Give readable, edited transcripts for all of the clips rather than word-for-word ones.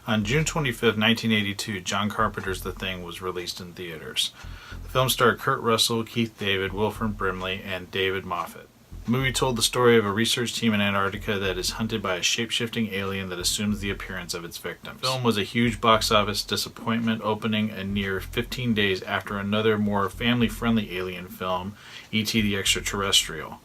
On June 25, 1982, John Carpenter's The Thing was released in theaters. The film starred Kurt Russell, Keith David, Wilford Brimley, and David Moffat. The movie told the story of a research team in Antarctica that is hunted by a shape-shifting alien that assumes the appearance of its victims. The film was a huge box office disappointment, opening a near 15 days after another more family-friendly alien film, E.T. the Extraterrestrial.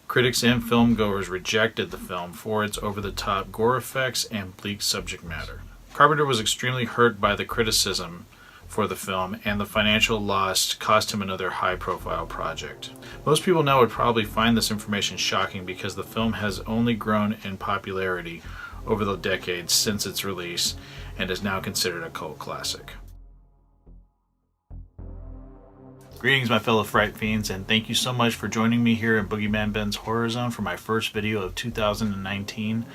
Critics and filmgoers rejected the film for its over-the-top gore effects and bleak subject matter. Carpenter was extremely hurt by the criticism for the film, and the financial loss cost him another high-profile project. Most people now would probably find this information shocking because the film has only grown in popularity over the decades since its release and is now considered a cult classic. Greetings, my fellow Fright Fiends, and thank you so much for joining me here in Boogeyman Ben's Horror Zone for my first video of 2019.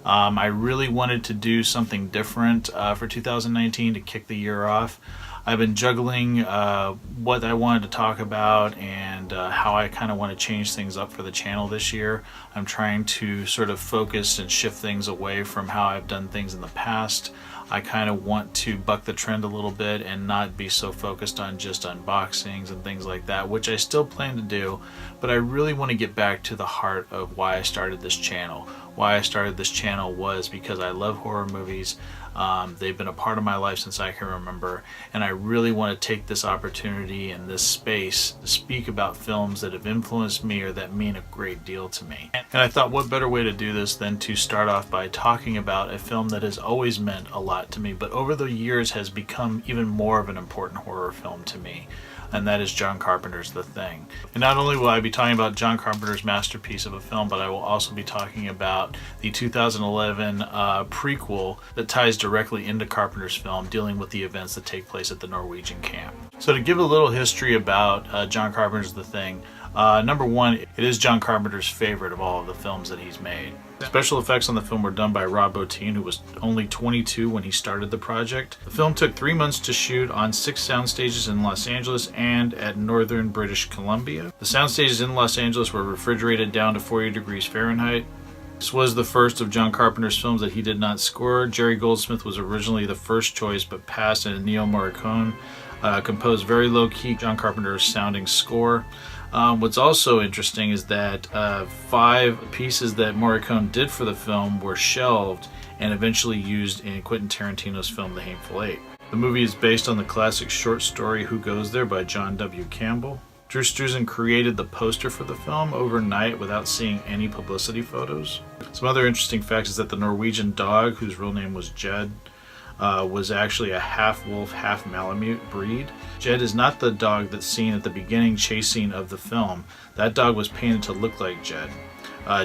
I really wanted to do something different for 2019 to kick the year off. I've been juggling what I wanted to talk about and how I kind of want to change things up for the channel this year. I'm trying to sort of focus and shift things away from how I've done things in the past. I kind of want to buck the trend a little bit and not be so focused on just unboxings and things like that, which I still plan to do, but I really want to get back to the heart of why I started this channel. Why I started this channel was because I love horror movies. They've been a part of my life since I can remember, and I really want to take this opportunity and this space to speak about films that have influenced me or that mean a great deal to me. And I thought, what better way to do this than to start off by talking about a film that has always meant a lot to me, but over the years has become even more of an important horror film to me. And that is John Carpenter's The Thing. And not only will I be talking about John Carpenter's masterpiece of a film, but I will also be talking about the 2011 prequel that ties directly into Carpenter's film, dealing with the events that take place at the Norwegian camp. So to give a little history about John Carpenter's The Thing, number one, it is John Carpenter's favorite of all of the films that he's made. Special effects on the film were done by Rob Bottin, who was only 22 when he started the project. The film took 3 months to shoot on 6 sound stages in Los Angeles and at northern British Columbia. The sound stages in Los Angeles were refrigerated down to 40 degrees Fahrenheit. This was the first of John Carpenter's films that he did not score. Jerry Goldsmith was originally the first choice, but passed, and Ennio Morricone composed very low-key John Carpenter's sounding score. What's also interesting is that 5 pieces that Morricone did for the film were shelved and eventually used in Quentin Tarantino's film The Hateful Eight. The movie is based on the classic short story Who Goes There by John W. Campbell. Drew Struzan created the poster for the film overnight without seeing any publicity photos. Some other interesting facts is that the Norwegian dog, whose real name was Jed, was actually a half-wolf, half-malamute breed. Jed is not the dog that's seen at the beginning chase scene of the film. That dog was painted to look like Jed.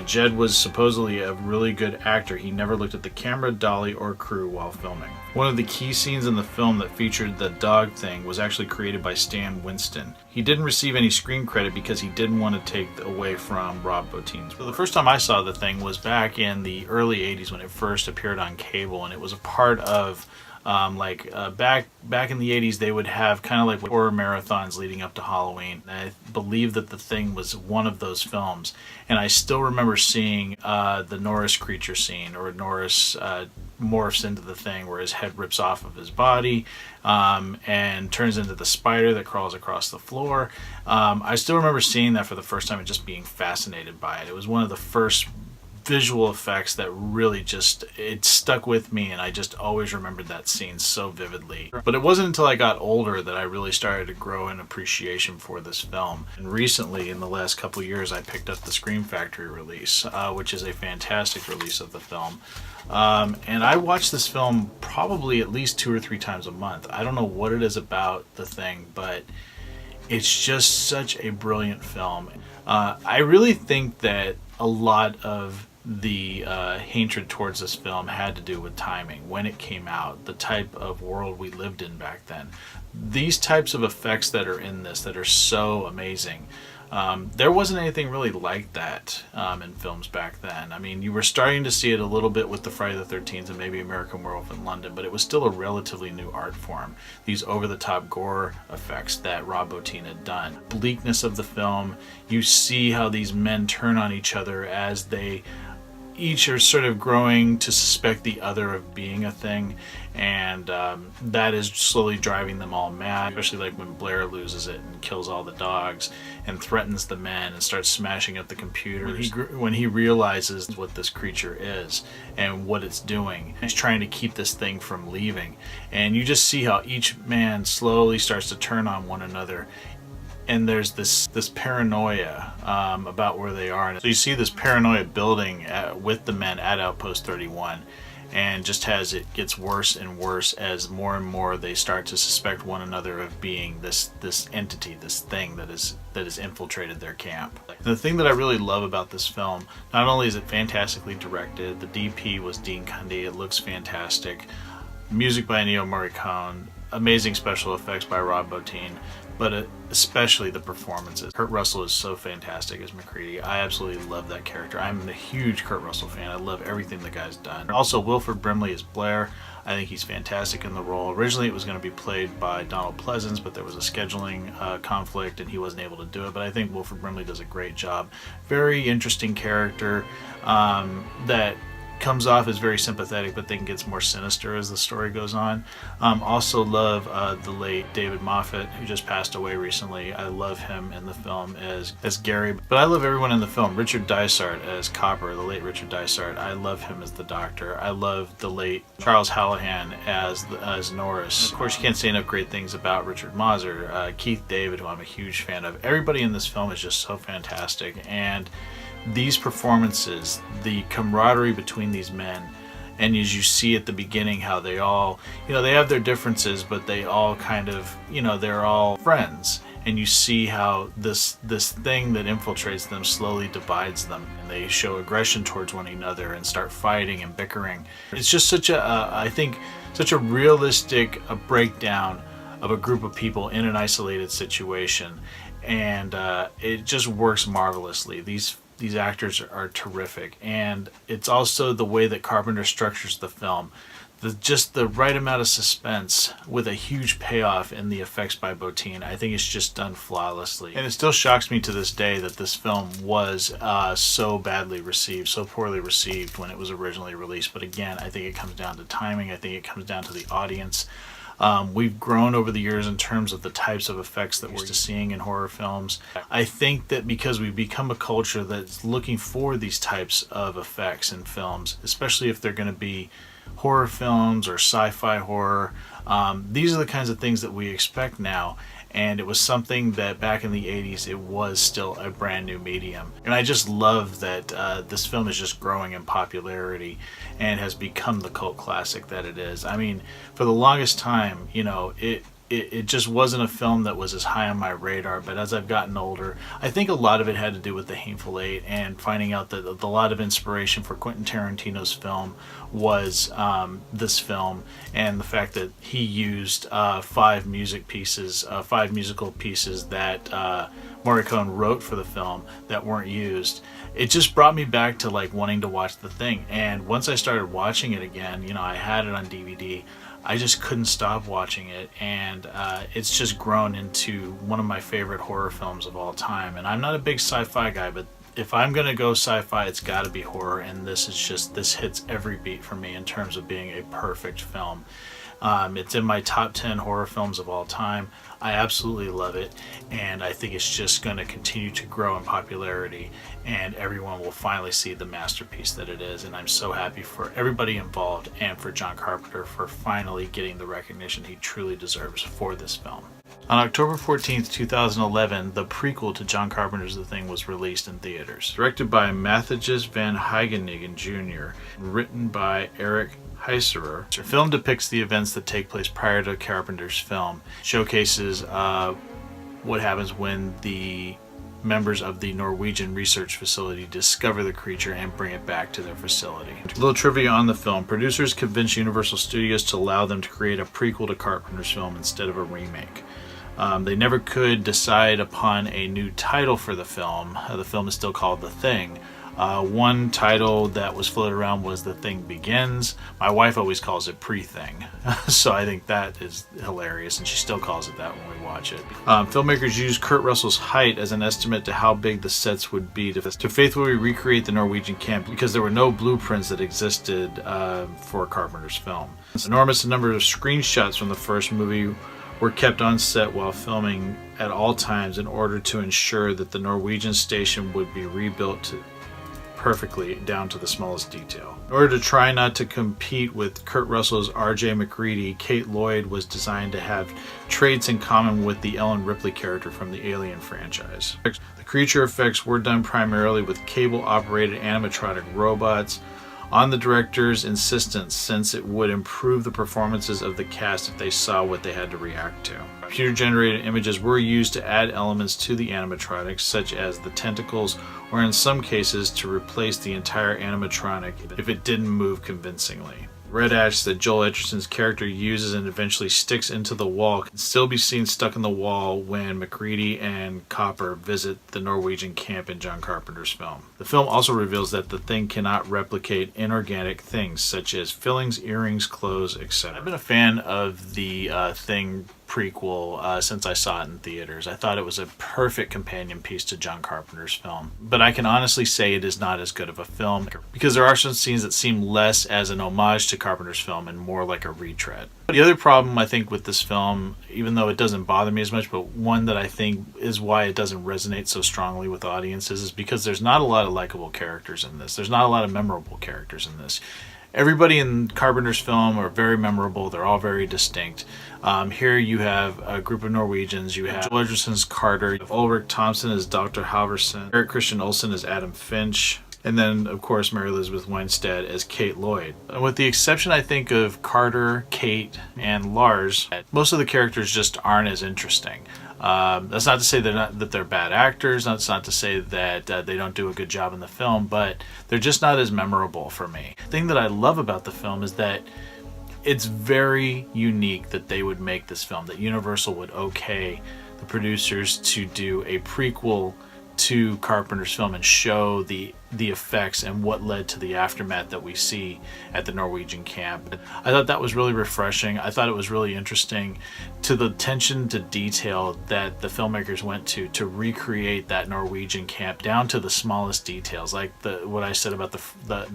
Jed was supposedly a really good actor. He never looked at the camera, dolly, or crew while filming. One of the key scenes in the film that featured the dog thing was actually created by Stan Winston. He didn't receive any screen credit because he didn't want to take away from Rob Bottin's. So the first time I saw The Thing was back in the early 80s when it first appeared on cable, and it was a part of back in the 80s, they would have kind of like horror marathons leading up to Halloween. I believe that The Thing was one of those films, and I still remember seeing the Norris creature scene, or Norris morphs into the Thing, where his head rips off of his body and turns into the spider that crawls across the floor. I still remember seeing that for the first time and just being fascinated by it. It was one of the first visual effects that really it stuck with me, and I just always remembered that scene so vividly. But it wasn't until I got older that I really started to grow an appreciation for this film. And recently, in the last couple of years, I picked up the Scream Factory release, which is a fantastic release of the film. And I watch this film probably at least 2 or 3 times a month. I don't know what it is about The Thing, but it's just such a brilliant film. I really think that a lot of the hatred towards this film had to do with timing, when it came out, the type of world we lived in back then. These types of effects that are in this that are so amazing, there wasn't anything really like that in films back then. I mean, you were starting to see it a little bit with the Friday the 13th and maybe American Werewolf in London, but it was still a relatively new art form. These over-the-top gore effects that Rob Bottin had done. Bleakness of the film, you see how these men turn on each other as they each are sort of growing to suspect the other of being a thing, and that is slowly driving them all mad, especially like when Blair loses it and kills all the dogs and threatens the men and starts smashing up the computers. When he realizes what this creature is and what it's doing, he's trying to keep this thing from leaving, and you just see how each man slowly starts to turn on one another. And there's this paranoia about where they are. So you see this paranoia building with the men at Outpost 31, and just as it gets worse and worse as more and more they start to suspect one another of being this entity, this thing that has infiltrated their camp. And the thing that I really love about this film, not only is it fantastically directed, the DP was Dean Cundy, it looks fantastic, music by Ennio Morricone, amazing special effects by Rob Bottin, but especially the performances. Kurt Russell is so fantastic as MacReady. I absolutely love that character. I'm a huge Kurt Russell fan. I love everything the guy's done. Also, Wilford Brimley as Blair. I think he's fantastic in the role. Originally, it was going to be played by Donald Pleasence, but there was a scheduling conflict and he wasn't able to do it. But I think Wilford Brimley does a great job. Very interesting character that comes off as very sympathetic, but then gets more sinister as the story goes on. Also love the late David Moffat, who just passed away recently. I love him in the film as Gary, but I love everyone in the film. Richard Dysart as Copper, the late Richard Dysart. I love him as the Doctor. I love the late Charles Hallahan as Norris. Of course, you can't say enough great things about Richard Mazur, Keith David, who I'm a huge fan of. Everybody in this film is just so fantastic, and these performances, the camaraderie between these men, and as you see at the beginning how they all, they have their differences, but they all kind of, they're all friends, and you see how this thing that infiltrates them slowly divides them, and they show aggression towards one another and start fighting and bickering. It's just such a realistic breakdown of a group of people in an isolated situation, and it just works marvelously. These actors are terrific, and it's also the way that Carpenter structures the film. Just the right amount of suspense with a huge payoff in the effects by Bottin. I think it's just done flawlessly. And it still shocks me to this day that this film was so badly received, so poorly received when it was originally released. But again, I think it comes down to timing. I think it comes down to the audience. We've grown over the years in terms of the types of effects that we're used to seeing in horror films. I think that because we've become a culture that's looking for these types of effects in films, especially if they're going to be horror films or sci-fi horror, these are the kinds of things that we expect now. And it was something that back in the 80s, it was still a brand new medium. And I just love that this film is just growing in popularity and has become the cult classic that it is. I mean, for the longest time, it just wasn't a film that was as high on my radar, but as I've gotten older, I think a lot of it had to do with the Hateful Eight and finding out that a lot of inspiration for Quentin Tarantino's film was this film, and the fact that he used five musical pieces that Morricone wrote for the film that weren't used. It just brought me back to like wanting to watch The Thing, and once I started watching it again, I had it on DVD. I just couldn't stop watching it, and it's just grown into one of my favorite horror films of all time. And I'm not a big sci-fi guy, but if I'm going to go sci-fi, it's got to be horror, and this hits every beat for me in terms of being a perfect film. It's in my top 10 horror films of all time. I absolutely love it, and I think it's just going to continue to grow in popularity, and everyone will finally see the masterpiece that it is. And I'm so happy for everybody involved and for John Carpenter for finally getting the recognition he truly deserves for this film. On October 14th, 2011, the prequel to John Carpenter's The Thing was released in theaters. Directed by Matthijs van Heijningen Jr., written by Eric Heiserer. The film depicts the events that take place prior to Carpenter's film, showcases what happens when the members of the Norwegian research facility discover the creature and bring it back to their facility. A little trivia on the film. Producers convinced Universal Studios to allow them to create a prequel to Carpenter's film instead of a remake. They never could decide upon a new title for the film. The film is still called The Thing. One title that was floated around was The Thing Begins. My wife always calls it Pre-Thing, so I think that is hilarious, and she still calls it that when we watch it. Filmmakers used Kurt Russell's height as an estimate to how big the sets would be to faithfully recreate the Norwegian camp, because there were no blueprints that existed for Carpenter's film. An enormous number of screenshots from the first movie were kept on set while filming at all times in order to ensure that the Norwegian station would be rebuilt perfectly down to the smallest detail. In order to try not to compete with Kurt Russell's R.J. McCready, Kate Lloyd was designed to have traits in common with the Ellen Ripley character from the Alien franchise. The creature effects were done primarily with cable-operated animatronic robots, on the director's insistence, since it would improve the performances of the cast if they saw what they had to react to. Computer-generated images were used to add elements to the animatronics, such as the tentacles, or in some cases to replace the entire animatronic if it didn't move convincingly. Red ash that Joel Edgerton's character uses and eventually sticks into the wall can still be seen stuck in the wall when McCready and Copper visit the Norwegian camp in John Carpenter's film. The film also reveals that the Thing cannot replicate inorganic things such as fillings, earrings, clothes, etc. I've been a fan of the Thing prequel since I saw it in theaters. I thought it was a perfect companion piece to John Carpenter's film, but I can honestly say it is not as good of a film because there are some scenes that seem less as an homage to Carpenter's film and more like a retread. The other problem I think with this film, even though it doesn't bother me as much, but one that I think is why it doesn't resonate so strongly with audiences, is because there's not a lot of likable characters in this. There's not a lot of memorable characters in this. Everybody in Carpenter's film are very memorable. They're all very distinct. Here you have a group of Norwegians. You have Joel Edgerton's Carter, Ulrich Thomsen as Dr. Halvorsen, Erik Christian Olsen as Adam Finch, and then, of course, Mary Elizabeth Winstead as Kate Lloyd. And with the exception, I think, of Carter, Kate, and Lars, most of the characters just aren't as interesting. That's not to say that they're bad actors. That's not to say that they don't do a good job in the film, but they're just not as memorable for me. The thing that I love about the film is that it's very unique that they would make this film, that Universal would okay the producers to do a prequel to Carpenter's film and show the effects and what led to the aftermath that we see at the Norwegian camp. I thought that was really refreshing. I thought it was really interesting to the attention to detail that the filmmakers went to recreate that Norwegian camp down to the smallest details, like what I said about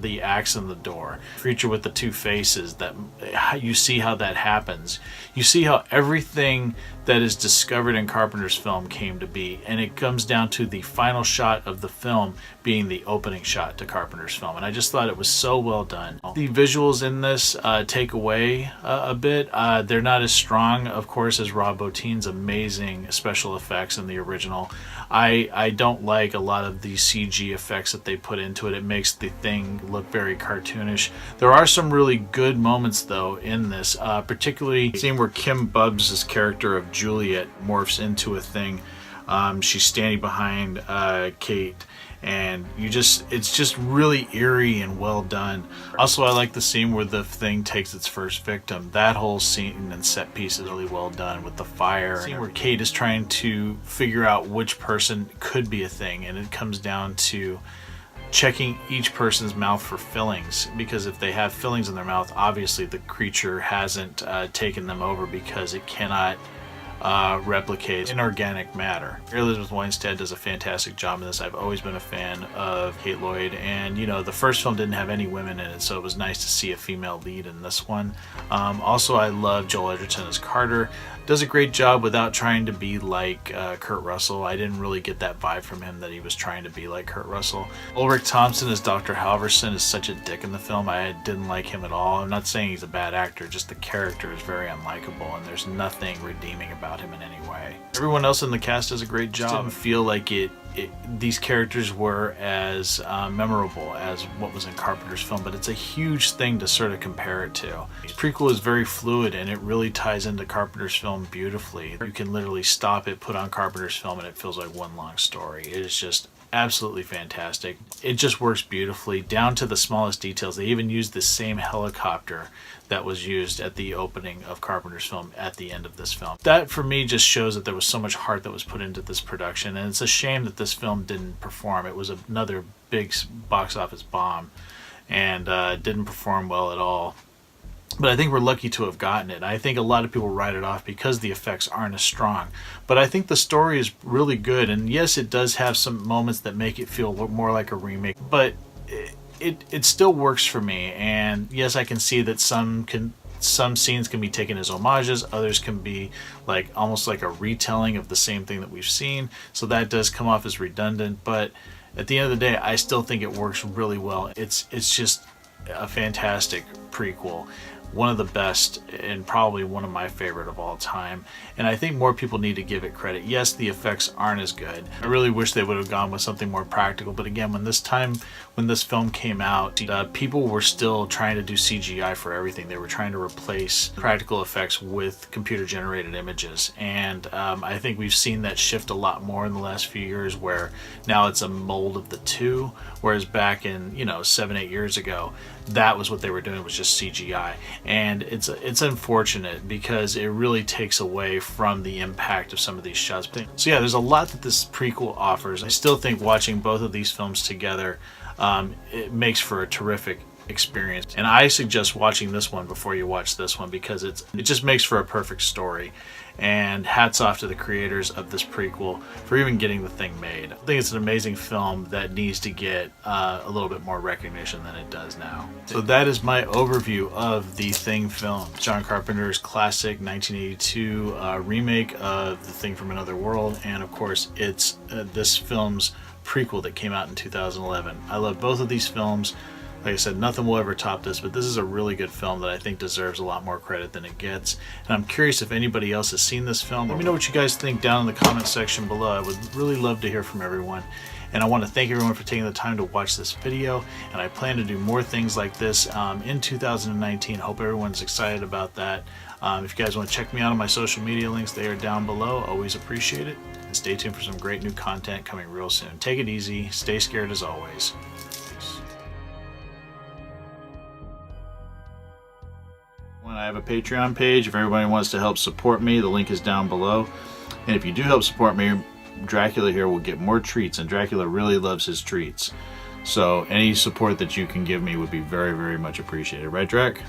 the axe in the door, creature with the two faces. That you see how that happens. You see how everything that is discovered in Carpenter's film came to be, and it comes down to the final shot of the film being the opening shot to Carpenter's film, and I just thought it was so well done. The visuals in this take away a bit. They're not as strong, of course, as Rob Bottin's amazing special effects in the original. I don't like a lot of the CG effects that they put into it. It makes the Thing look very cartoonish. There are some really good moments, though, in this, particularly the scene where Kim Bubbs' character of Juliet morphs into a Thing. She's standing behind Kate, and it's just really eerie and well done. Also, I like the scene where the Thing takes its first victim. That whole scene and set piece is really well done with the fire. The scene where Kate is trying to figure out which person could be a Thing, and it comes down to checking each person's mouth for fillings, because if they have fillings in their mouth, obviously the creature hasn't taken them over, because it cannot replicate inorganic matter. Mary Elizabeth Winstead does a fantastic job in this. I've always been a fan of Kate Lloyd, and the first film didn't have any women in it, so it was nice to see a female lead in this one. Also, I love Joel Edgerton as Carter. Does a great job without trying to be like Kurt Russell. I didn't really get that vibe from him that he was trying to be like Kurt Russell. Ulrich Thomsen as Dr. Halvorsen is such a dick in the film. I didn't like him at all. I'm not saying he's a bad actor, just the character is very unlikable, and there's nothing redeeming about him in any way. Everyone else in the cast does a great job. I didn't feel like these characters were as memorable as what was in Carpenter's film, but it's a huge thing to sort of compare it to. This prequel is very fluid, and it really ties into Carpenter's film beautifully. You can literally stop it, put on Carpenter's film, and it feels like one long story. It is just absolutely fantastic. It just works beautifully down to the smallest details. They even used the same helicopter that was used at the opening of Carpenter's film at the end of this film. That for me just shows that there was so much heart that was put into this production, and it's a shame that this film didn't perform. It was another big box office bomb, and didn't perform well at all. But I think we're lucky to have gotten it. I think a lot of people write it off because the effects aren't as strong. But I think the story is really good. And yes, it does have some moments that make it feel more like a remake. But it still works for me. And yes, I can see that some scenes can be taken as homages. Others can be like almost like a retelling of the same thing that we've seen. So that does come off as redundant. But at the end of the day, I still think it works really well. It's just a fantastic prequel. One of the best and probably one of my favorite of all time, and I think more people need to give it credit. Yes, the effects aren't as good. I really wish they would have gone with something more practical, but again, when this film came out, people were still trying to do CGI for everything. They were trying to replace practical effects with computer generated images, and I think we've seen that shift a lot more in the last few years, where now it's a mold of the two, whereas back in 7-8 years ago, that was what they were doing, was just CGI. And it's unfortunate because it really takes away from the impact of some of these shots. So yeah, there's a lot that this prequel offers. I still think watching both of these films together, it makes for a terrific experience. And I suggest watching this one before you watch this one, because it just makes for a perfect story. And hats off to the creators of this prequel for even getting the thing made. I think it's an amazing film that needs to get a little bit more recognition than it does now. So that is my overview of The Thing film, John Carpenter's classic 1982 remake of The Thing from Another World, and of course it's this film's prequel that came out in 2011. I love both of these films. Like I said, nothing will ever top this, but this is a really good film that I think deserves a lot more credit than it gets. And I'm curious if anybody else has seen this film. Let me know what you guys think down in the comment section below. I would really love to hear from everyone. And I want to thank everyone for taking the time to watch this video. And I plan to do more things like this in 2019. Hope everyone's excited about that. If you guys want to check me out on my social media links, they are down below. Always appreciate it. And stay tuned for some great new content coming real soon. Take it easy. Stay scared as always. I have a Patreon page. If everybody wants to help support me, the link is down below. And if you do help support me, Dracula here will get more treats, and Dracula really loves his treats. So any support that you can give me would be very, very much appreciated. Right, Drac?